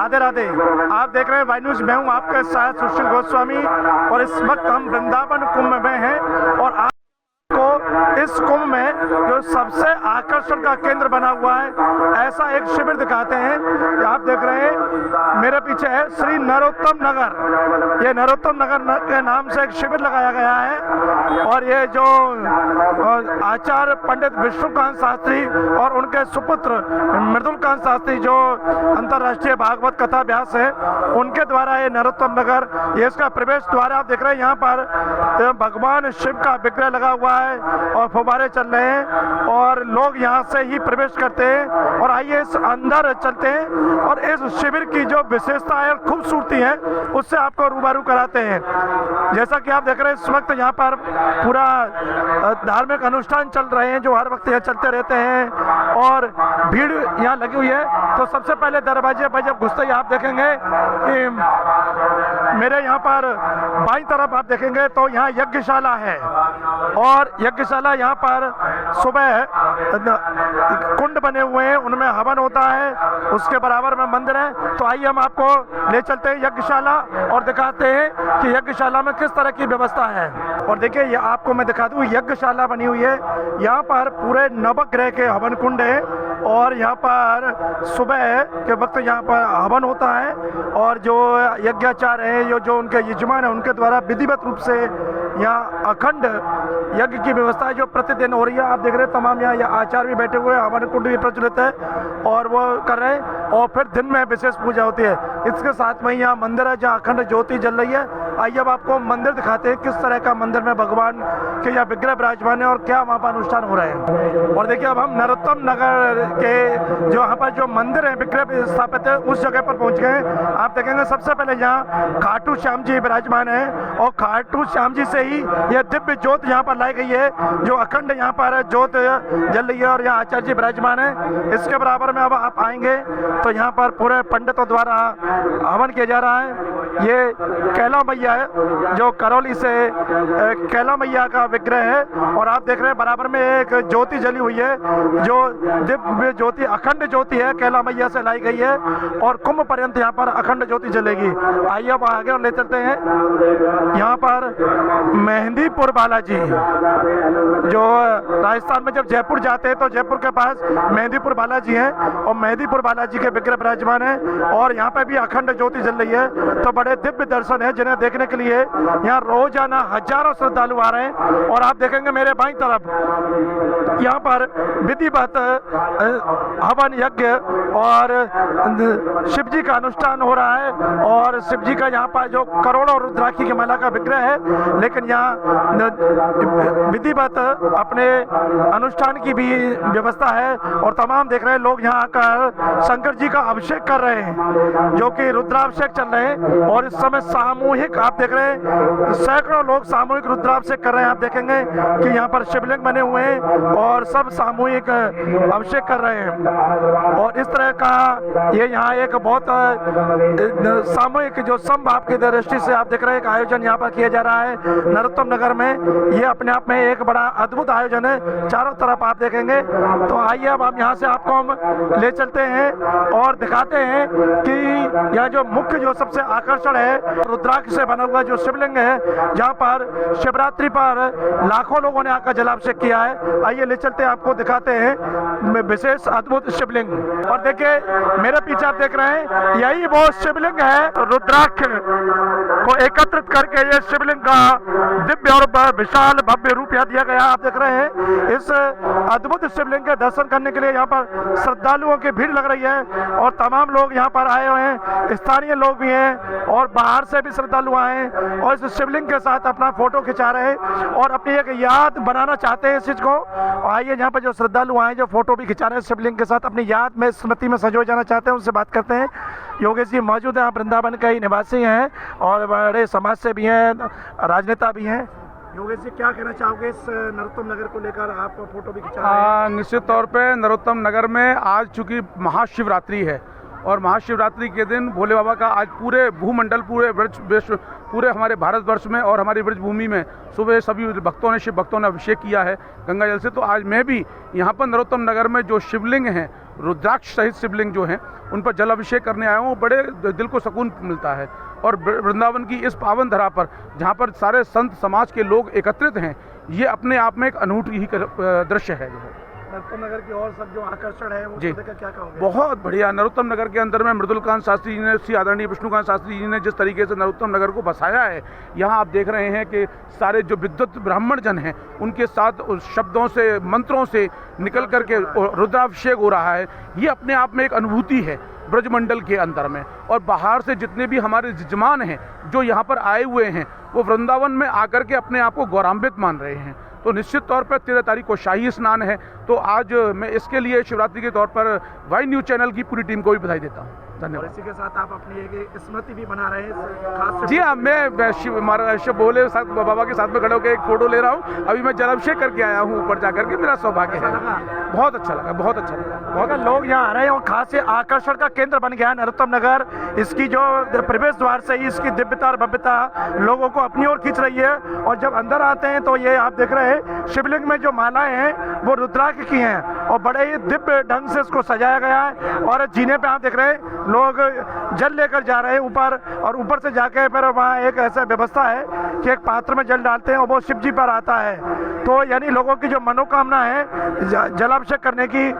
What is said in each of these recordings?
राधे राधे। आप देख रहे हैं वाई न्यूज, मैं हूं आपके साथ सुशील गोस्वामी और इस वक्त हम वृंदावन कुंभ में हैं और आपको इस कुंभ में जो सबसे आकर्षण का केंद्र बना हुआ है ऐसा एक शिविर दिखाते हैं। आप देख रहे हैं मेरे पीछे है श्री नरोत्तम नगर। ये नरोत्तम नगर के नाम से एक शिविर लगाया गया है और ये जो आचार्य पंडित विष्णुकांत शास्त्री और उनके सुपुत्र मृदुलकांत शास्त्री जो अंतर्राष्ट्रीय भागवत कथा व्यास है उनके द्वारा ये नरोत्तम नगर, ये इसका प्रवेश द्वार आप देख रहे हैं। यहाँ पर भगवान शिव का विग्रह लगा हुआ है और फुब्बारे चल रहे हैं और लोग यहाँ से ही प्रवेश करते हैं। और आइए इस अंदर चलते हैं और इस शिविर की जो विशेषता है और खूबसूरती है उससे आपको रूबरू कराते हैं। जैसा कि आप देख रहे हैं इस वक्त यहाँ पर पूरा धार्मिक अनुष्ठान चल रहे हैं जो हर वक्त यहाँ चलते रहते हैं और भीड़ यहाँ लगी हुई है। तो सबसे पहले दरवाजे पर जब घुसते ही आप देखेंगे कि मेरे यहाँ पर बाईं तरफ आप देखेंगे तो यहाँ यज्ञशाला है और यज्ञशाला यहाँ पर सुबह कुंड बने हुए हैं, उनमें हवन होता है, उसके बराबर में मंदिर है। तो आइए हम आपको ले चलते हैं यज्ञशाला और दिखाते हैं कि यज्ञशाला में किस तरह की व्यवस्था है। और देखिए ये आपको मैं दिखा दूं, यज्ञशाला बनी हुई है। यहाँ पर पूरे नवग्रह के हवन कुंड है और यहाँ पर सुबह के वक्त यहाँ पर हवन होता है और जो यज्ञाचार्य है जो उनके यजमान है उनके द्वारा विधिवत रूप से यहाँ अखंड यज्ञ की व्यवस्था है जो प्रतिदिन हो रही है। आप देख रहे हैं तमाम यहाँ आचार्य भी बैठे हुए हैं, हवन कुंड भी प्रचलित है और वो कर रहे हैं और फिर दिन में विशेष पूजा होती है। इसके साथ में यहाँ मंदिर है जहाँ अखंड ज्योति जल रही है। आइए अब आपको मंदिर दिखाते हैं किस तरह का मंदिर में भगवान के यहाँ विग्रह विराजमान है और क्या वहाँ पर अनुष्ठान हो रहे हैं। और देखिए अब हम नरोत्तम नगर के जो यहाँ पर जो मंदिर है विग्रह स्थापित है उस जगह पर पहुँच गए। आप देखेंगे सबसे पहले यहाँ खाटू श्याम जी विराजमान है और खाटू श्याम जी से ही यह दिव्य ज्योत यहाँ पर लाई गई है जो अखंड यहाँ पर ज्योत जल रही है और यहाँ आचार्य जी विराजमान है। इसके बराबर में अब आप आएंगे तो यहाँ पर पूरे पंडितों द्वारा हवन किया जा रहा है। ये कैला मैया है जो करौली से कैला मैया का विग्रह है और आप देख रहे हैं बराबर में एक ज्योति जली हुई है जो दिव्य ज्योति अखंड ज्योति है, कैला मैया से लाई गई है और कुंभ पर्यंत यहाँ पर अखंड ज्योति जलेगी। आइए अब आगे और ले चलते हैं। यहाँ पर मेहंदीपुर बालाजी, जो राजस्थान में जब जयपुर जाते हैं तो जयपुर के पास मेहंदीपुर बालाजी हैं और मेहंदीपुर बालाजी के विग्रह विराजमान है और यहाँ पे भी अखंड ज्योति जल रही है। तो बड़े दिव्य दर्शन है जिन्हें देखने के लिए यहाँ रोजाना हजारों श्रद्धालु आ रहे हैं। और आप देखेंगे मेरे बाईं तरफ यहाँ पर विधिवत हवन यज्ञ और शिव जी का अनुष्ठान हो रहा है और शिव जी का यहाँ पर जो करोड़ों रुद्राक्षी की माला का विग्रह है, लेकिन यहाँ विधिवत अपने अनुष्ठान की भी व्यवस्था है और तमाम देख रहे हैं लोग यहाँ आकर शंकर जी का अभिषेक कर रहे हैं जो कि रुद्राभिषेक चल रहे हैं। और इस समय सामूहिक आप देख रहे हैं सैकड़ों लोग सामूहिक रुद्राभिषेक कर रहे हैं। आप देखेंगे कि यहाँ पर शिवलिंग बने हुए हैं और सब सामूहिक अभिषेक कर रहे हैं। और इस तरह का ये यहाँ एक बहुत सामूहिक जो समभाव की दृष्टि से आप देख रहे हैं एक आयोजन यहाँ पर किया जा रहा है नरोत्तम नगर में। ये अपने आप में एक बड़ा अद्भुत आयोजन है, चारों तरफ आप देखेंगे। तो आइए अब हम यहाँ से आपको हम ले चलते हैं और दिखाते हैं कि यह जो मुख्य जो सबसे आकर्षण है रुद्राक्ष से बना हुआ जो शिवलिंग है जहाँ पर शिवरात्रि पर लाखों लोगों ने आकर जलाभिषेक किया है। आइए ले चलते हैं, आपको दिखाते हैं विशेष अद्भुत शिवलिंग। और देखिए मेरे पीछे आप देख रहे हैं यही वो शिवलिंग है, रुद्राक्ष को एकत्रित करके ये शिवलिंग का दिव्य और विशाल भव्य रूप यहाँ दिया गया। आप देख रहे हैं इस अद्भुत शिवलिंग के दर्शन करने के लिए यहाँ पर श्रद्धालुओं की भीड़ लग रही है और तमाम लोग यहाँ पर आए हुए हैं, स्थानीय लोग भी हैं और बाहर से भी श्रद्धालु आए हैं और इस शिवलिंग के साथ अपना फोटो खिंचा रहे हैं और अपनी एक याद बनाना चाहते हैं इस चीज को। आइए यहाँ पर जो श्रद्धालु आए जो फोटो भी खिंचा रहे हैं शिवलिंग के साथ, अपनी याद में स्मृति में संजोए जाना चाहते हैं, उनसे बात करते हैं। योगेश जी मौजूद हैं, आप वृंदावन के ही निवासी हैं और बड़े समाज से भी हैं, राजनेता भी हैं। योगेश जी क्या कहना चाहोगे इस नरोत्तम नगर को लेकर, आप फोटो भी खिंचा रहे हैं? निश्चित तौर पे नरोत्तम नगर में आज चूंकि महाशिवरात्रि है और महाशिवरात्रि के दिन भोले बाबा का आज पूरे भूमंडल, पूरे विश्व, पूरे हमारे भारतवर्ष में और हमारी ब्रज भूमि में सुबह सभी भक्तों ने, शिव भक्तों ने अभिषेक किया है गंगा जल से। तो आज मैं भी यहाँ पर नरोत्तम नगर में जो शिवलिंग हैं, रुद्राक्ष सहित शिवलिंग जो हैं, उन पर जल अभिषेक करने आया हूँ। बड़े दिल को सुकून मिलता है। और वृंदावन की इस पावन धरा पर जहाँ पर सारे संत समाज के लोग एकत्रित हैं, ये अपने आप में एक अनूठी ही दृश्य है। नरोत्तम नगर की और सब जो आकर्षण है वो देखकर क्या कहोगे? बहुत बढ़िया। नरोत्तम नगर के अंदर में मृदुलकांत शास्त्री जी ने, श्री आदरणीय विष्णुकांत शास्त्री जी ने जिस तरीके से नरोत्तम नगर को बसाया है, यहाँ आप देख रहे हैं कि सारे जो विद्वत ब्राह्मण जन हैं उनके साथ उस शब्दों से, मंत्रों से निकल करके रुद्राभिषेक हो रहा है। ये अपने आप में एक अनुभूति है ब्रजमंडल के अंदर में। और बाहर से जितने भी हमारे जजमान हैं जो यहाँ पर आए हुए हैं, वो वृंदावन में आकर के अपने आप को गौरवान्वित मान रहे हैं। तो निश्चित तौर पर 13 तारीख को शाही स्नान है। तो आज मैं इसके लिए शिवरात्रि के तौर पर वाई न्यूज़ चैनल की पूरी टीम को भी बधाई देता हूँ। धन्यवाद। इसी के साथ आप अपनी एक स्मृति भी बना रहे हैं खास। जी हाँ, मैं शिव भोले बाबा के साथ में खड़े होकर एक फोटो ले रहा हूँ। अभी मैं जलाभिषेक करके आया हूँ ऊपर जाकर के, मेरा सौभाग्य है। बहुत अच्छा लगा, बहुत अच्छा लगा। बहुत लोग यहाँ आ रहे हैं और खास आकर्षण का केंद्र बन गया है नरोत्तम नगर। इसकी जो प्रवेश द्वार से ही इसकी दिव्यता और भव्यता लोगों को अपनी ओर खींच रही है। और जब अंदर आते हैं तो ये आप देख रहे हैं शिवलिंग में जो मालाएं हैं वो रुद्राक्ष की हैं और बड़े ही दिव्य ढंग से इसको सजाया गया है। और जीने पे आप देख रहे हैं लोग जल लेकर जा रहे हैं ऊपर, और ऊपर से जाके फिर वहाँ एक ऐसा व्यवस्था है कि एक पात्र में जल डालते हैं और वो शिव जी पर आता है। तो यानी लोगों की जो मनोकामना है जलाभिषेक करने की,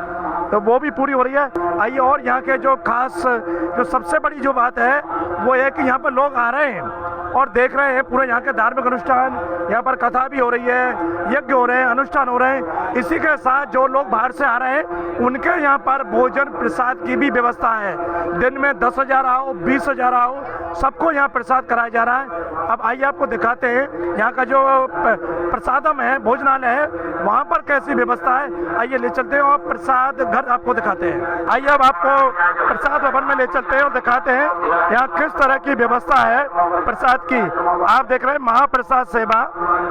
तो वो भी पूरी हो रही है। आइए, और यहाँ के जो खास, जो सबसे बड़ी जो बात है वो है कि यहाँ पर लोग आ रहे हैं और देख रहे हैं पूरे यहाँ के धार्मिक अनुष्ठान। यहाँ पर कथा भी हो रही है, यज्ञ हो रहे हैं, अनुष्ठान हो रहे हैं। इसी के साथ जो लोग बाहर से आ रहे हैं उनके यहाँ पर भोजन प्रसाद की भी व्यवस्था है। दिन में 10,000 आओ, 20,000 आओ, सबको यहाँ प्रसाद कराया जा रहा है। अब आइए आपको दिखाते हैं यहाँ का जो प्रसादम है, भोजनालय है, वहाँ पर कैसी व्यवस्था है। आइए ले चलते हैं और प्रसाद घर आपको दिखाते हैं। आइए अब आपको प्रसाद भवन में ले चलते हैं और दिखाते हैं यहाँ किस तरह की व्यवस्था है प्रसाद की। आप देख रहे हैं महाप्रसाद सेवा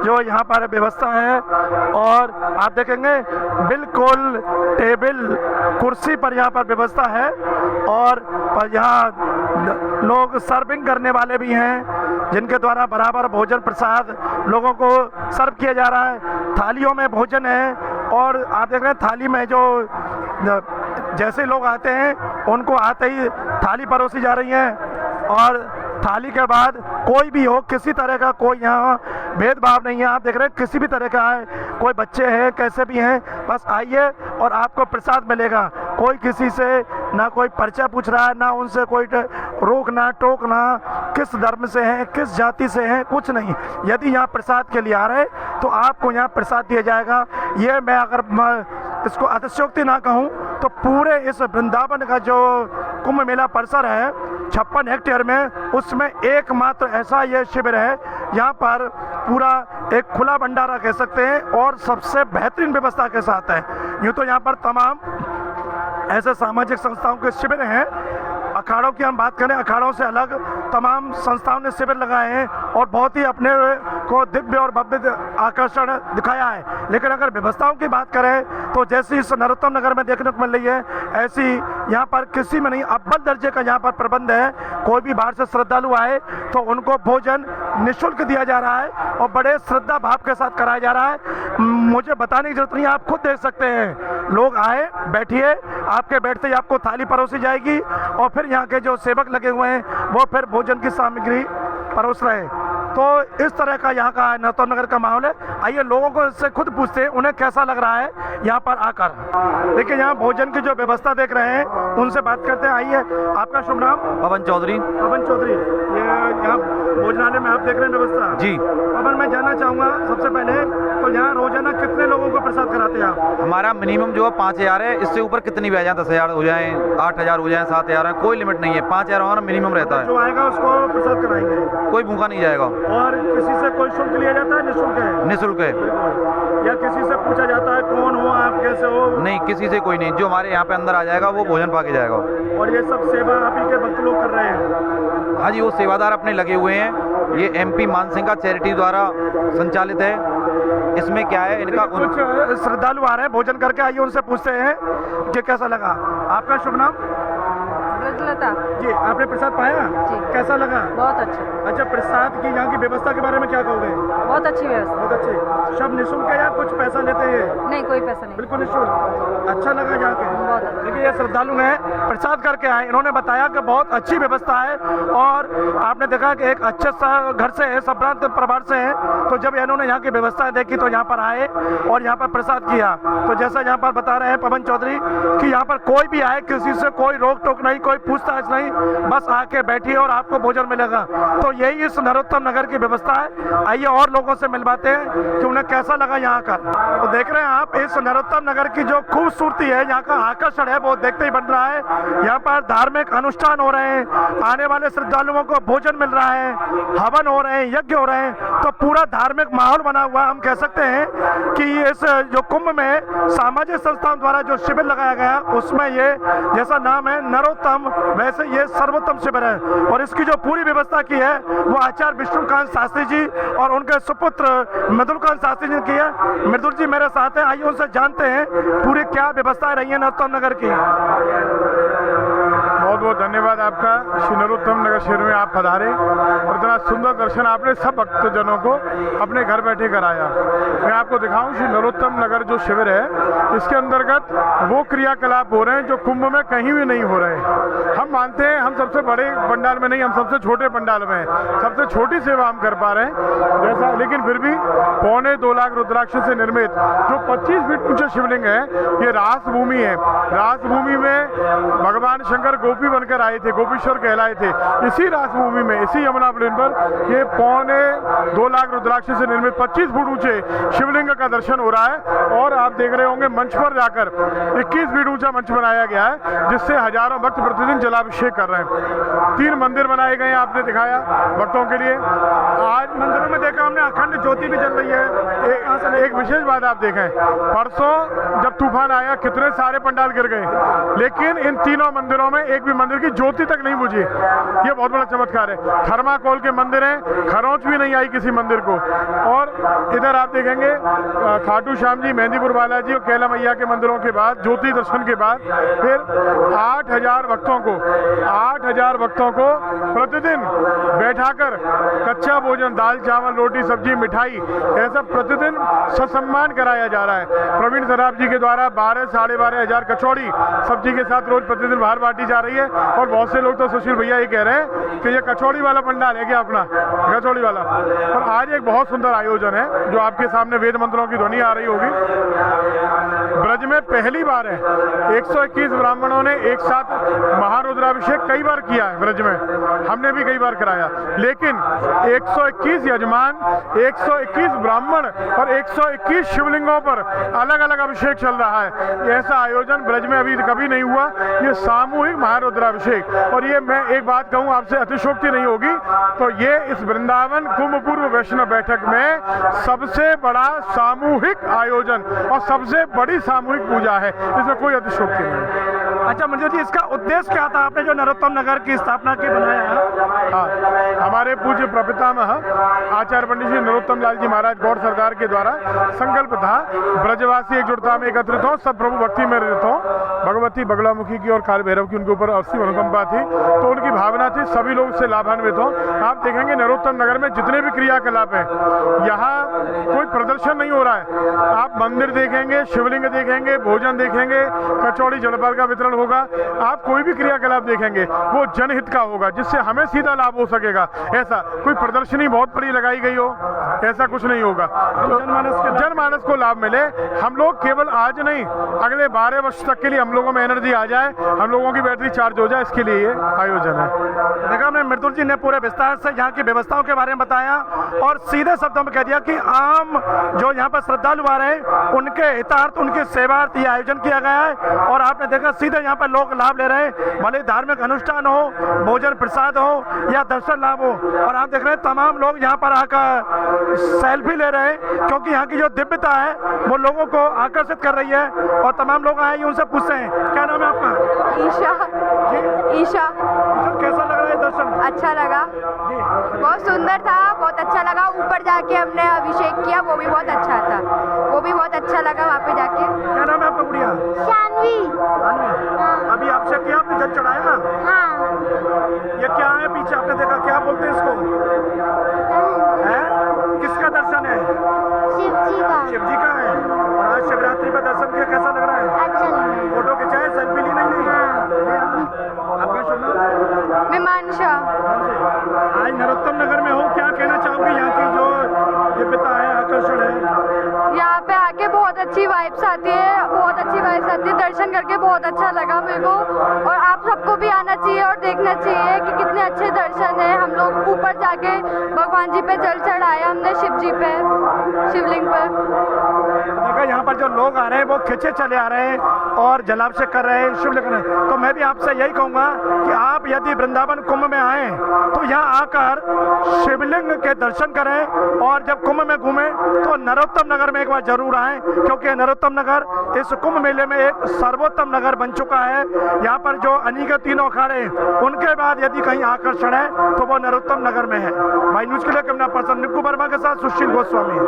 जो यहाँ पर व्यवस्था है। और आप देखेंगे बिल्कुल टेबल कुर्सी पर यहाँ पर व्यवस्था है। और यहाँ लोग सर्विंग करने वाले भी हैं जिनके द्वारा बराबर भोजन प्रसाद लोगों को सर्व किया जा रहा है। थालियों में भोजन है। और आप देख रहे हैं थाली में जो जैसे लोग आते हैं उनको आते ही थाली परोसी जा रही है। और थाली के बाद कोई भी हो, किसी तरह का कोई यहाँ भेदभाव नहीं है। आप देख रहे हैं किसी भी तरह का है, कोई बच्चे हैं, कैसे भी हैं, बस आइए और आपको प्रसाद मिलेगा। कोई किसी से ना कोई परिचय पूछ रहा है, ना उनसे कोई रोकना टोकना, किस धर्म से हैं, किस जाति से हैं, कुछ नहीं। यदि यहाँ प्रसाद के लिए आ रहे तो आपको यहाँ प्रसाद दिया जाएगा। ये मैं अगर इसको अतिशयोक्ति ना कहूँ तो पूरे इस वृंदावन का जो कुंभ मेला परिसर है 56 हेक्टेयर में, उसमें एकमात्र ऐसा ये शिविर है। यहाँ पर पूरा एक खुला भंडारा कह सकते हैं और सबसे बेहतरीन व्यवस्था के साथ है। यूँ तो यहाँ पर तमाम ऐसे सामाजिक संस्थाओं के शिविर हैं। अखाड़ों की हम बात करें, अखाड़ों से अलग तमाम संस्थाओं ने शिविर लगाए हैं और बहुत ही अपने को दिव्य और भव्य आकर्षण दिखाया है। लेकिन अगर व्यवस्थाओं की बात करें तो जैसी इस नरोत्तम नगर में देखने को मिल रही है, ऐसी यहाँ पर किसी में नहीं। अव्वल दर्जे का यहाँ पर प्रबंध है। कोई भी बाहर से श्रद्धालु आए तो उनको भोजन निःशुल्क दिया जा रहा है और बड़े श्रद्धा भाव के साथ कराया जा रहा है। मुझे बताने की जरूरत नहीं, आप खुद देख सकते हैं। लोग आए, बैठिए, आपके बैठते ही आपको थाली परोसी जाएगी और फिर यहाँ के जो सेवक लगे हुए हैं वो फिर भोजन की सामग्री परोस रहे हैं। तो इस तरह का यहाँ का नरोत्तम नगर का माहौल है। आइए लोगों को इससे खुद पूछते हैं उन्हें कैसा लग रहा है यहाँ पर आकर। देखिए यहाँ भोजन की जो व्यवस्था देख रहे हैं उनसे बात करते हैं। आइए, आपका शुभ नाम? पवन चौधरी। पवन चौधरी, ये यहाँ भोजनालय में आप देख रहे हैं व्यवस्था? जी। पवन, मैं जानना चाहूँगा सबसे पहले तो यहाँ रोजाना कितने लोगों को प्रसाद कराते हैं आप? हमारा मिनिमम जो है 5,000 है। इससे ऊपर कितनी भी आ जाए, 10,000 हो जाए, 8,000 हो जाए, 7,000 है, कोई लिमिट नहीं है। 5,000 हमारा मिनिमम रहता है। जो आएगा उसको प्रसाद कराएंगे, कोई भूखा नहीं जाएगा। और किसी से कोई शुल्क लिया जाता है? निःशुल्क है? निःशुल्क है। या किसी से पूछा जाता है कौन हो आप, कैसे हो? नहीं, किसी से कोई नहीं। जो हमारे यहाँ पे अंदर आ जाएगा वो भोजन पा के जाएगा। और ये सब सेवा आप ही के भक्त लोग कर रहे हैं? हाँ जी, वो सेवादार अपने लगे हुए हैं। ये MP मान सिंह का चैरिटी द्वारा संचालित है। इसमें क्या है, इनका कुछ श्रद्धालु आ रहे हैं भोजन करके, आइए उनसे पूछते हैं कि कैसा लगा। आपका शुभ नाम? ब्रजलता। जी, आपने प्रसाद पाया? जी। कैसा लगा? बहुत अच्छा। अच्छा, प्रसाद की यहाँ की व्यवस्था के बारे में क्या कहोगे? बहुत अच्छी व्यवस्था। बहुत अच्छी। सब निःशुल्क है या कुछ पैसा लेते हैं? नहीं, कोई पैसा नहीं। बिल्कुल निःशुल्क। अच्छा लगा यहाँ के? बहुत अच्छा। देखिए, ये श्रद्धालु ने प्रसाद करके आए, इन्होंने बताया कि बहुत अच्छी व्यवस्था है और आपने देखा कि एक अच्छे सा घर से है, संभ्रांत परिवार से है, तो जब इन्होंने यहाँ की व्यवस्था देखी तो यहाँ पर आए और यहाँ पर प्रसाद किया। तो जैसा यहाँ पर बता रहे हैं पवन चौधरी कि यहाँ पर कोई भी आए, किसी से कोई रोक टोक नहीं, कोई पूछताछ नहीं, बस आके बैठिए और आपको भोजन मिलेगा। तो यही इस नरोत्तम नगर की व्यवस्था है। आइए और लोगों से मिलवाते हैं कि उन्हें कैसा लगा यहाँ का। तो देख रहे हैं आप इस नरोत्तम नगर की जो खूबसूरती है, यहाँ का आकर्षण है, वो देखते ही बन रहा है। यहाँ पर धार्मिक अनुष्ठान हो रहे हैं, आने वाले श्रद्धालुओं को भोजन मिल रहा है, हवन हो रहे हैं, यज्ञ हो रहे हैं, तो पूरा धार्मिक माहौल बना हुआ। हम कह सकते हैं कि इस जो कुंभ में सामाजिक संस्थाओं द्वारा जो शिविर लगाया गया, उसमें ये जैसा नाम है नरोत्तम, वैसे ये सर्वोत्तम शिविर है। और इसकी जो पूरी व्यवस्था की है वो आचार्य विष्णुकांत शास्त्री जी और उनके सुपुत्र मृदुलकांत शास्त्री जी की है। मृदुल जी मेरे साथ हैं, आइए उनसे जानते हैं पूरी क्या व्यवस्था रही है नरोत्तम नगर की। बहुत बहुत धन्यवाद आपका। श्री नरोत्तम नगर शहर में आप पधारे और इतना सुंदर दर्शन आपने सब भक्तजनों को अपने घर बैठे कराया। मैं आपको दिखाऊं, श्री नरोत्तम नगर जो शिविर है, इसके अंतर्गत वो क्रियाकलाप हो रहे हैं जो कुंभ में कहीं भी नहीं हो रहे। हम मानते हैं हम सबसे बड़े पंडाल में नहीं, हम सबसे छोटे पंडाल में हैं, सबसे छोटी सेवा हम कर पा रहे हैं जैसा, लेकिन फिर भी 2.25 लाख रुद्राक्ष से निर्मित जो 25 फीट ऊंचे शिवलिंग है, ये रास भूमि है। रास भूमि में भगवान शंकर गोपी बनकर आए थे, गोपीश्वर कहलाए थे। इसी रास भूमि में, इसी यमुना प्लेन पर ये 2.25 लाख रुद्राक्ष से निर्मित 25 फुट ऊंचे शिवलिंग का दर्शन हो रहा है। और आप देख रहे होंगे मंच पर जाकर 21 फीट ऊंचा मंच बनाया गया है, जिससे हजारों भक्त प्रतिदिन जलाभिषेक कर रहे हैं। 3 मंदिर बनाए गए हैं, आपने दिखाया भक्तों के लिए। आज मंदिरों में देखा हमने अखंड ज्योति भी जल रही है। एक विशेष बात आप देखें, परसों जब तूफान आया कितने सारे पंडाल गिर गए, लेकिन इन तीनों मंदिरों में एक भी मंदिर की ज्योति तक नहीं बुझी। ये बहुत बड़ा चमत्कार है। थर्माकोल के मंदिर हैं, खरोंच भी नहीं आई किसी मंदिर को। और इधर आप देखेंगे खाटू श्याम जी, मेहंदीपुर बालाजी और कैला मैया के मंदिरों के बाद, ज्योति दर्शन के बाद फिर 8,000 भक्तों को प्रतिदिन बैठाकर कच्चा भोजन, दाल चावल रोटी सब्जी मिठाई, ऐसा प्रतिदिन ससम्मान कराया जा रहा है। प्रवीण सराफ जी के द्वारा 12-12.5 हजार कचौड़ी सब्जी के साथ रोज प्रतिदिन बाहर बांटी जा रही है। और बहुत से लोग तो सुशील भैया ये कह रहे हैं कि ये कचौड़ी वाला पंडाल है क्या अपना, कचौड़ी वाला। और आज एक बहुत सुंदर आयोजन है जो आपके सामने वेद मंत्रों की ध्वनि आ रही होगी। ब्रज में पहली बार है, 121 ब्राह्मणों ने एक साथ महारुद्राभिषेक कई बार किया है ब्रज में, हमने भी कई बार कराया, लेकिन 121 यजमान, 121 ब्राह्मण और 121 शिवलिंगों पर अलग अलग अभिषेक चल रहा है। ऐसा आयोजन ब्रज में अभी कभी नहीं हुआ, ये सामूहिक महारुद्राभिषेक। और ये मैं एक बात कहूँ आपसे, अतिशोक्ति नहीं होगी, तो ये इस वृंदावन कुंभ पूर्व वैष्णव बैठक में सबसे बड़ा सामूहिक आयोजन और सबसे बड़ी सामूहिक पूजा है, इसमें कोई अतिशोक्ति नहीं। अच्छा मंजू जी, इसका उद्देश्य क्या था? आपने जो नरोत्तम नगर की स्थापना की बनाया है? हाँ, हमारे पूज्य प्रपितामह आचार्य पंडित श्री नरोत्तम लाल जी महाराज गौड़ सरदार के द्वारा संकल्प था, ब्रजवासी एकजुटता में एकत्रित हो, सब प्रभु भक्ति में रहित हो। भगवती बगलामुखी की और काल भैरव की उनके ऊपर असीम अनुकंपा थी, तो उनकी भावना थी सभी लोग से लाभान्वित हो। आप देखेंगे नरोत्तम नगर में जितने भी क्रियाकलाप हैं, यहाँ कोई प्रदर्शन नहीं हो रहा है। आप मंदिर देखेंगे, शिवलिंग देखेंगे, भोजन देखेंगे, कचौड़ी जलपाल का वितरण होगा, आप कोई भी क्रियाकलाप देखेंगे वो जनहित का होगा, जिससे हमें सीधा लाभ हो सकेगा। ऐसा कोई प्रदर्शनी बहुत बड़ी लगाई गई हो, ऐसा कुछ नहीं होगा। तो जनमानस को लाभ मिले। हम लोग केवल आज नहीं, अगले 12 वर्ष तक के लिए हम लोगों में एनर्जी आ जाए, हम लोगों की बैटरी चार्ज हो जाए, इसके लिए ये आयोजन है। देखा हमने, मृदुल जी ने पूरे विस्तार से यहाँ की व्यवस्थाओं के बारे में बताया और सीधे शब्दों में कह दिया कि आम जो यहाँ पर श्रद्धालु आ रहे हैं उनके हितार्थ, उनके सेवार्थ ये आयोजन किया गया है। और आपने देखा सीधे यहाँ पर लोग लाभ ले रहे हैं, भले धार्मिक अनुष्ठान हो, भोजन प्रसाद हो या दर्शन लाभ हो। और आप देख रहे हैं तमाम लोग यहाँ पर आकर सेल्फी ले रहे हैं, क्योंकि यहाँ की जो दिव्यता है वो लोगों को आकर्षित कर रही है। और तमाम लोग आए उनसे पूछते हैं, क्या नाम है आपका? ईशा। जी ईशा। कैसा लग रहा है दर्शन? अच्छा लगा, बहुत सुंदर था, बहुत अच्छा लगा। ऊपर जाके हमने अभिषेक किया, वो भी बहुत अच्छा था, वो भी बहुत अच्छा लगा वहाँ पे जाके। क्या नाम है आपका गुड़िया? शानवी। सानवी। अभी आपसे किया, आपने जल चढ़ाया? हाँ। ये क्या है पीछे, आपने देखा, क्या बोलते हैं इसको? है? किसका दर्शन है? शिव जी का। शिव जी का है। और आज शिवरात्रि में दर्शन किया, कैसा लग रहा है? अच्छा लग रहा है। फोटो खिंचाए, सेल्फी ली? नहीं। आपका शुभ नाम? मीमांशा। आज नरोत्तम नगर में हो, क्या कहना चाहोगे? यहाँ की जो दिव्यता है, आकर्षण है, यहाँ पे आके बहुत अच्छी वाइब्स आती है, बहुत अच्छी वाइब्स आती है। दर्शन करके बहुत अच्छा लगा मेरे को, और आप सबको भी आना चाहिए और देखना चाहिए कि कितने अच्छे दर्शन है। हम लोग ऊपर जाके भगवान जी पे जल चढ़ाया हमने, शिव जी पे, शिवलिंग पर। देखा यहाँ पर जो लोग आ रहे हैं वो खिंचे चले आ रहे हैं और जलाभिषेक कर रहे हैं, शिवलिंग कर रहे हैं। तो मैं भी आपसे यही कहूँगा कि आप यदि वृंदावन कुंभ में आए तो यहाँ आकर शिवलिंग के दर्शन करें, और जब कुंभ में घूमें तो नरोत्तम नगर में एक बार जरूर आएं, क्योंकि नरोत्तम नगर इस कुंभ मेले में एक सर्वोत्तम नगर बन चुका है। यहाँ पर जो अनीगत तीनों अखाड़े, उनके बाद यदि कहीं आकर्षण है तो वो नरोत्तम नगर में है। भाई न्यूज के लिए कैमरा पर्सन निक्कू वर्मा के साथ सुशील गोस्वामी।